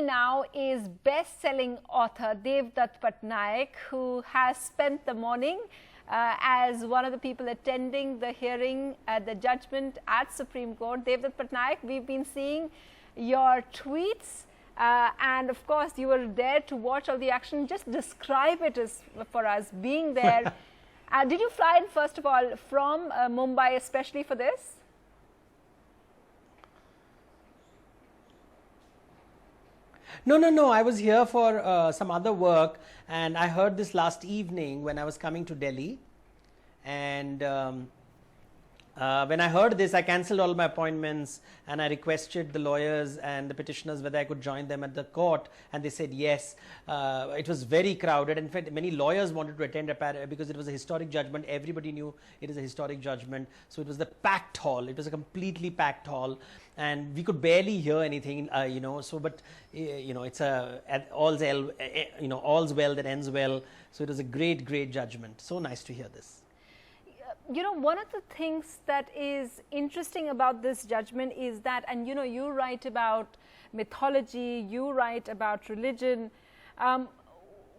now is best-selling author Devdutt Pattanaik, who has spent the morning as one of the people attending the hearing at the judgment at Supreme Court. Devdutt Pattanaik, we've been seeing your tweets and of course you were there to watch all the action. Just describe it for us, being there. Did you fly in, first of all, from Mumbai especially for this? No. I was here for some other work, and I heard this last evening when I was coming to Delhi. And when I heard this, I cancelled all my appointments and I requested the lawyers and the petitioners whether I could join them at the court, and they said yes. It was very crowded. In fact, many lawyers wanted to attend because it was a historic judgment. Everybody knew it is a historic judgment. So it was the packed hall. It was a completely packed hall, and we could barely hear anything, so, but it's all's well that ends well. So it was a great judgment. So nice to hear this. One of the things that is interesting about this judgment is that, and you write about mythology, you write about religion.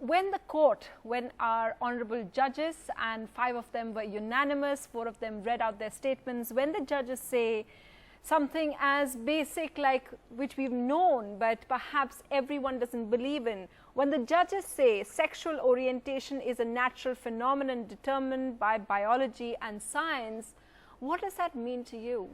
When our honorable judges, and 5 of them were unanimous, 4 of them read out their statements, when the judges say something as basic like, which we've known but perhaps everyone doesn't believe in, when the judges say sexual orientation is a natural phenomenon determined by biology and science, what does that mean to you?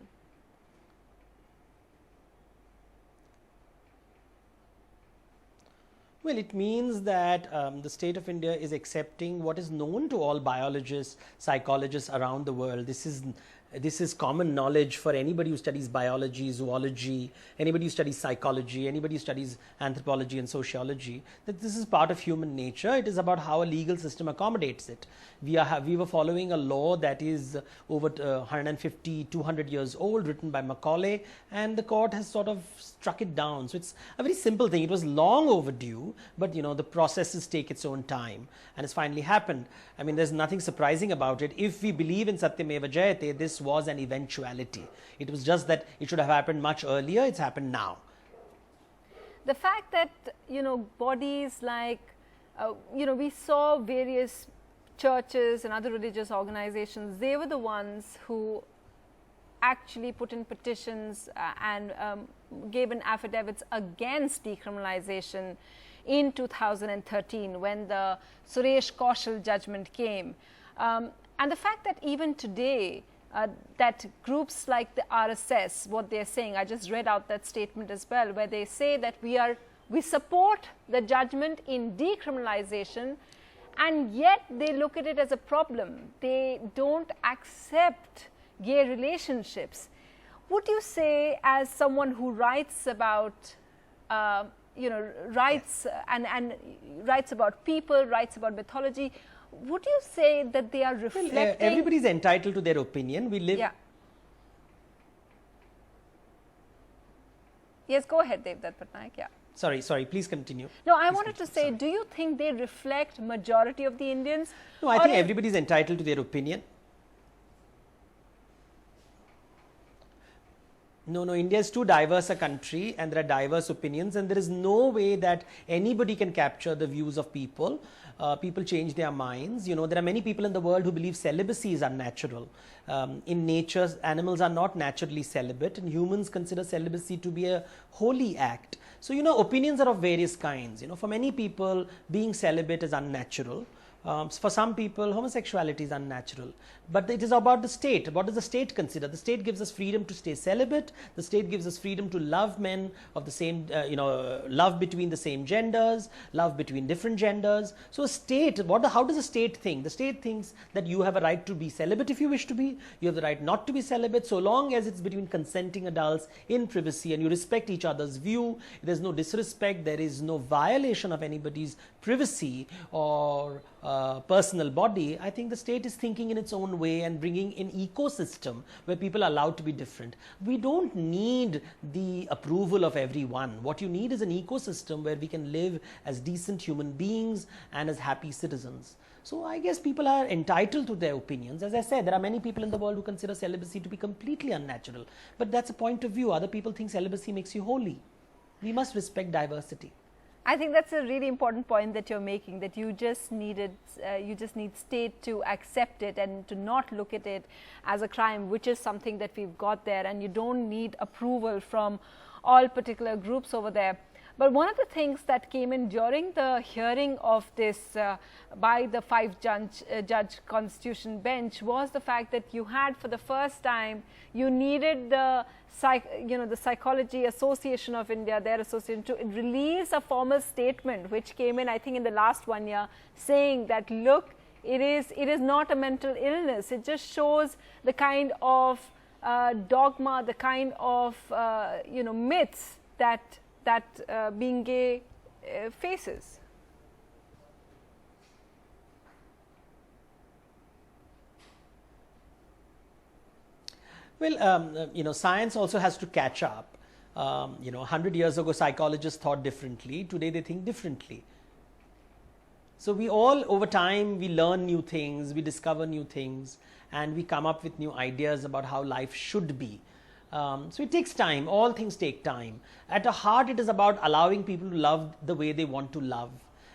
Well, it means that the state of India is accepting what is known to all biologists, psychologists around the world. This is common knowledge for anybody who studies biology, zoology, anybody who studies psychology, anybody who studies anthropology and sociology, that this is part of human nature. It is about how a legal system accommodates it. We were following a law that is over 150, 200 years old, written by Macaulay, and the court has sort of struck it down. So it's a very simple thing. It was long overdue, but the processes take its own time, and it's finally happened. I mean, there's nothing surprising about it. If we believe in Satyameva Jayate, this was an eventuality. It was just that it should have happened much earlier. It's happened now. The fact that bodies like we saw various churches and other religious organizations, they were the ones who actually put in petitions and gave in affidavits against decriminalization in 2013 when the Suresh Kaushal judgment came. And the fact that even today that groups like the RSS, what they're saying, I just read out that statement as well, where they say that we support the judgment in decriminalization, and yet they look at it as a problem. They don't accept gay relationships. Would you say, as someone who writes about rights and writes about people, writes about mythology, would you say that they are reflecting? Well, everybody is entitled to their opinion. We live. Yeah. Yes, go ahead, Devdutt Pattanaik. Yeah. Sorry, please continue. No, I wanted to say, do you think they reflect majority of the Indians? No, I think everybody is entitled to their opinion. No, India is too diverse a country, and there are diverse opinions, and there is no way that anybody can capture the views of people. People change their minds. There are many people in the world who believe celibacy is unnatural. In nature, animals are not naturally celibate, and humans consider celibacy to be a holy act. So, opinions are of various kinds. For many people, being celibate is unnatural. For some people, homosexuality is unnatural. But it is about the state. What does the state consider? The state gives us freedom to stay celibate. The state gives us freedom to love men of the same, love between the same genders, love between different genders. So a state, how does a state think? The state thinks that you have a right to be celibate if you wish to be. You have the right not to be celibate, so long as it's between consenting adults in privacy and you respect each other's view. There's no disrespect. There is no violation of anybody's privacy or personal body. I think the state is thinking in its own way and bringing an ecosystem where people are allowed to be different. We don't need the approval of everyone. What you need is an ecosystem where we can live as decent human beings and as happy citizens. So I guess people are entitled to their opinions. As I said, there are many people in the world who consider celibacy to be completely unnatural. But that's a point of view. Other people think celibacy makes you holy. We must respect diversity. I think that's a really important point that you're making, that you just need state to accept it and to not look at it as a crime, which is something that we've got there, and you don't need approval from all particular groups over there. But one of the things that came in during the hearing of this by the 5-judge constitution bench was the fact that you had, for the first time, you needed the Psychology Association of India, their association, to release a formal statement which came in, I think, in the last 1 year, saying that, look, it is not a mental illness. It just shows the kind of dogma, the kind of myths that being gay faces. Well, science also has to catch up. 100 years ago, psychologists thought differently. Today, they think differently. So we all, over time, we learn new things, we discover new things, and we come up with new ideas about how life should be. So it takes time. All things take time. At the heart, it is about allowing people to love the way they want to love.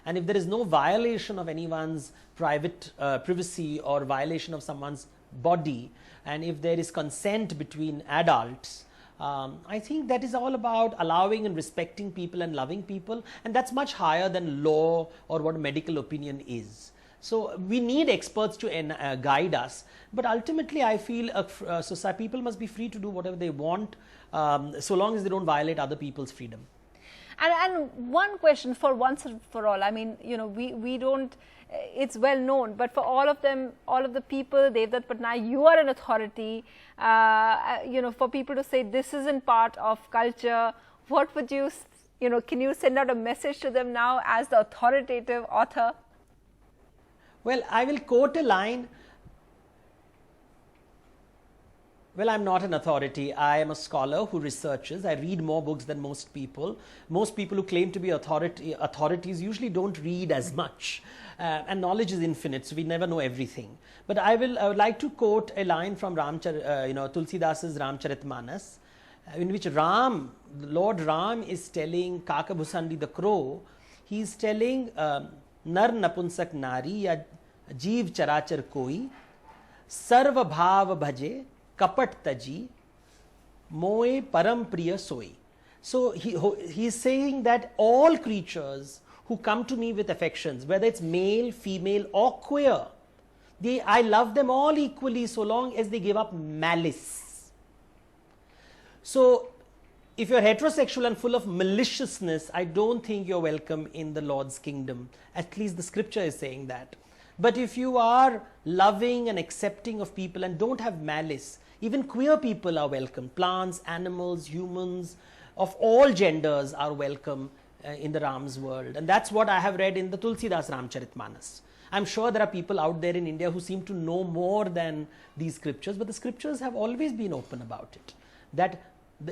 And if there is no violation of anyone's private privacy or violation of someone's body, and if there is consent between adults, I think that is all about allowing and respecting people and loving people, and that's much higher than law or what medical opinion is. So we need experts to guide us, but ultimately I feel people must be free to do whatever they want, so long as they don't violate other people's freedom. And one question for once and for all, I mean, we don't, it's well known, but for all of them, all of the people, Devdutt Pattanaik, you are an authority, for people to say this isn't part of culture, what would you, can you send out a message to them now as the authoritative author? Well, I will quote a line. Well, I'm not an authority. I am a scholar who researches. I read more books than most people. Most people who claim to be authorities usually don't read as much. And knowledge is infinite, so we never know everything. But I would like to quote a line from Tulsidas Ramcharit Manas, in which Lord Ram is telling Kakabhusandi the crow, he is telling Nar napunsak nari ya jeev charachar koi sarva bhav bhaje kapat taji moe param priya soi. So he is saying that all creatures who come to me with affections, whether it's male, female or queer, I love them all equally so long as they give up malice. So if you're heterosexual and full of maliciousness, I don't think you're welcome in the Lord's kingdom. At least the scripture is saying that. But if you are loving and accepting of people and don't have malice, even queer people are welcome. Plants, animals, humans of all genders are welcome in the Ram's world. And that's what I have read in the Tulsidas Ramcharit Manas. I'm sure there are people out there in India who seem to know more than these scriptures, but the scriptures have always been open about it. That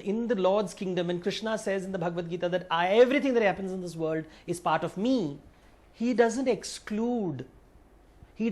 in the Lord's kingdom, and Krishna says in the Bhagavad Gita that everything that happens in this world is part of me, he doesn't exclude the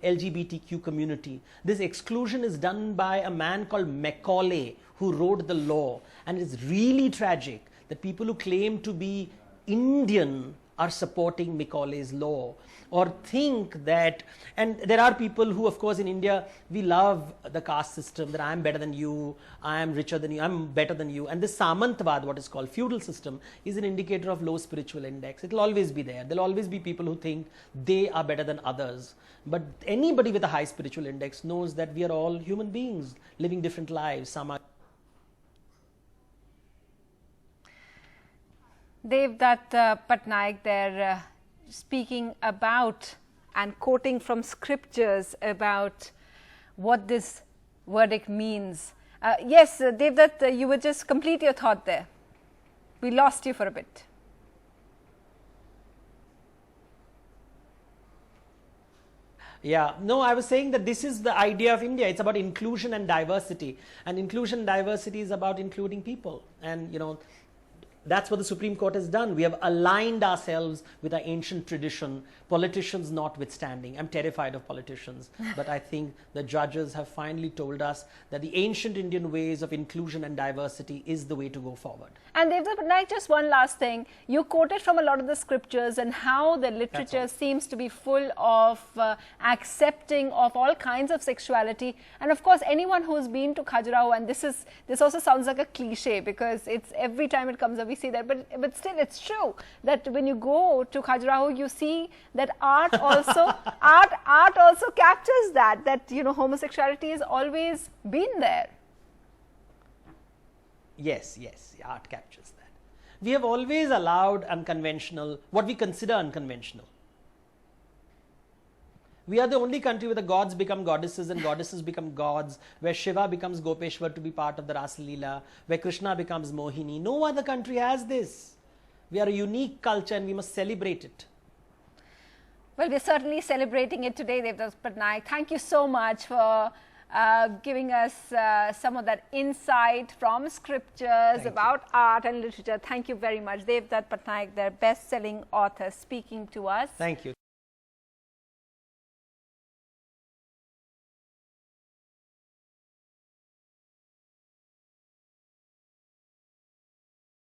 LGBTQ community. This exclusion is done by a man called Macaulay, who wrote the law. And it's really tragic that people who claim to be Indian are supporting Macaulay's law, or think that, and there are people who, of course, in India, we love the caste system, that I am better than you, I am richer than you, I am better than you. And this Samantvad, what is called feudal system, is an indicator of low spiritual index. It will always be there. There will always be people who think they are better than others. But anybody with a high spiritual index knows that we are all human beings living different lives. Some are Devdutt Pattanaik there speaking about and quoting from scriptures about what this verdict means. Yes, Devdutt, you would just complete your thought there. We lost you for a bit. Yeah, no, I was saying that this is the idea of India. It's about inclusion and diversity. And inclusion and diversity is about including people. And, That's what the Supreme Court has done. We have aligned ourselves with our ancient tradition, politicians notwithstanding. I'm terrified of politicians, but I think the judges have finally told us that the ancient Indian ways of inclusion and diversity is the way to go forward. And Devdutt Pattanaik, just one last thing. You quoted from a lot of the scriptures and how the literature seems to be full of accepting of all kinds of sexuality. And of course, anyone who's been to Khajuraho, and this also sounds like a cliche because it's every time it comes up we see that, but still it's true that when you go to Khajuraho, you see that art also art also captures that you know, homosexuality has always been there. Yes, art captures that. We have always allowed unconventional, what we consider unconventional. We are the only country where the gods become goddesses and goddesses become gods, where Shiva becomes Gopeshwar to be part of the Rasa Leela, where Krishna becomes Mohini. No other country has this. We are a unique culture and we must celebrate it. Well, we're certainly celebrating it today, Devdutt Pattanaik. Thank you so much for giving us some of that insight from scriptures about art and literature. Thank you very much. Devdutt Pattanaik, their best-selling author, speaking to us. Thank you.